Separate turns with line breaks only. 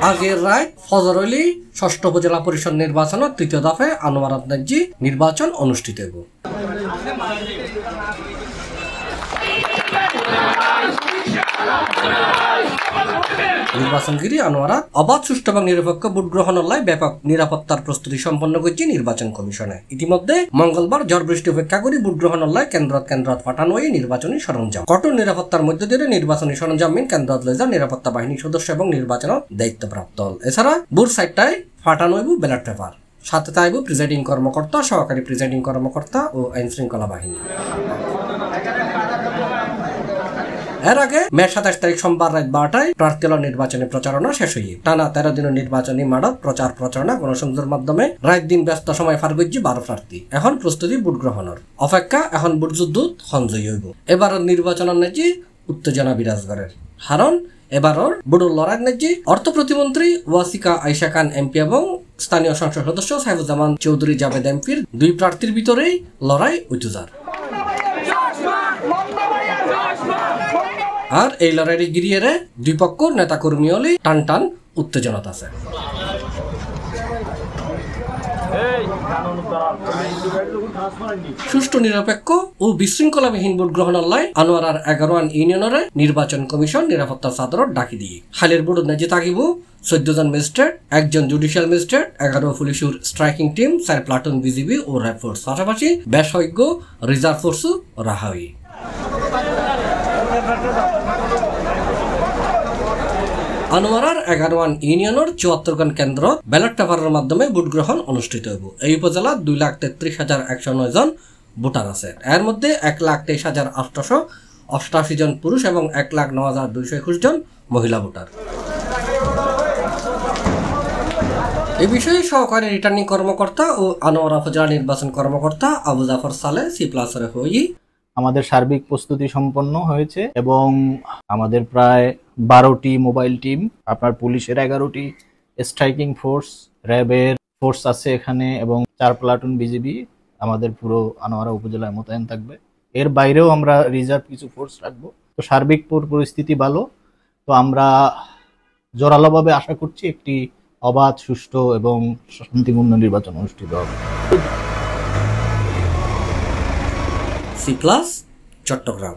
আগের রায় ফজর হইলে ষষ্ঠ উপজেলা পরিষদ নির্বাচনের তৃতীয় দফায় আনোয়ারাত নাজ্জি নির্বাচন অনুষ্ঠিত হইব। নির্বাচনগিরি আনোয়ারাত অবাধ সুষ্ঠু এবং নিরপেক্ষ ভোট গ্রহণের লাই ব্যাপক নিরাপত্তার প্রস্তুতি সম্পন্ন করছে নির্বাচন কমিশনে। ইতিমধ্যে মঙ্গলবার ঝড় বৃষ্টি উপেক্ষা করে ভোট গ্রহণের লাই কেন্দ্রত পাঠানো এই নির্বাচনী সরঞ্জাম। কঠোর নিরাপত্তার মধ্য দিয়ে নির্বাচনী সরঞ্জাম কেন্দ্রত লয়ে যান নিরাপত্তা বাহিনীর সদস্য এবং নির্বাচনের দায়িত্বপ্রাপ্ত। এছাড়া ভোট সাইটটায় ফাটানো হইব ব্যালট পেপার, সাথে থাকব প্রিজাইডিং কর্মকর্তা, সহকারী প্রিজাইডিং কর্মকর্তা ও আইন শৃঙ্খলা বাহিনী। এর আগে মে 27 তারিখ সোমবার রাত 12টায় প্রার্থীর নির্বাচনী প্রচারণা শেষ হয়ে টানা 13 দিনের নির্বাচনী মাঠত প্রচার প্রচারণা গণসংযোগের মাধ্যমে রাত দিন ব্যস্ত সময় পার করছে 12 প্রার্থী। এখন প্রস্তুতি ভোট গ্রহণের অপেক্ষা, এখন ভোট যুদ্ধ সঞ্জয় হইব। এবার নির্বাচনের নাকি উত্তেজনা বিরাজ করে, কারণ এবারের ভোটের লড়াই নাকি অর্থ প্রতিমন্ত্রী ওয়াসিকা আয়েশা খান এমপি এবং স্থানীয় সংসদ সদস্য সাইফুজ্জামান চৌধুরী জাভেদ এমপির দুই প্রার্থীর ভিতরেই লড়াই উত্তেজার। আর এই লড়াইয়ে গিরিয়ে দুই পক্ষ নেতাকর্মী হলে টান টান উত্তেজনা আছে। সুষ্ঠু নিরপেক্ষ ও বিশৃঙ্খলাবিহীন ভোট গ্রহণের লাই আনোয়ারার 11 ইউনিয়নের নির্বাচন কমিশন নিরাপত্তা চাদর ডাকি দিয়ে খালের ভোট নাজি থাকিব 14 জন ম্যাজিস্ট্রেট, 1 জন জুডিশিয়াল ম্যাজিস্ট্রেট, 11 পুলিশের স্ট্রাইকিং টিম, 4 প্লাটুন বিজিবি ও র্যাব ফোর্স, পাশাপাশি বেসরকারি রিজার্ভ ফোর্সও রাখা হয়। আনোয়ারার 11 ইউনিয়নের 74 কেন্দ্র ব্যালট পেপারের মাধ্যমে ভোট গ্রহণ অনুষ্ঠিত হইব। এই উপজেলা 2,33,109 জন ভোটার আছে। এর মধ্যে 1,23,888 জন পুরুষ এবং 1,09,221 জন মহিলা ভোটার। এই বিষয়ে সহকারী রিটার্নিং কর্মকর্তা ও আনোয়ারা উপজেলা নির্বাচন কর্মকর্তা আবু জাফর সালে C+এর হয়ে
আমাদের সার্বিক প্রস্তুতি সম্পন্ন হয়েছে এবং আমাদের প্রায় 12টি মোবাইল টিম, আপনার পুলিশের 11টি স্ট্রাইকিং ফোর্স, র্যাবের ফোর্স আছে এখানে এবং 4 প্লাটুন বিজিবি আমাদের পুরো আনোয়ারা উপজেলায় মোতায়েন থাকবে। এর বাইরেও আমরা রিজার্ভ কিছু ফোর্স রাখবো। তো সার্বিক পরিস্থিতি ভালো। তো আমরা জোরালোভাবে আশা করছি একটি অবাধ, সুষ্ঠু এবং শান্তিপূর্ণ নির্বাচন অনুষ্ঠিত হবে।
C+, চট্টগ্রাম।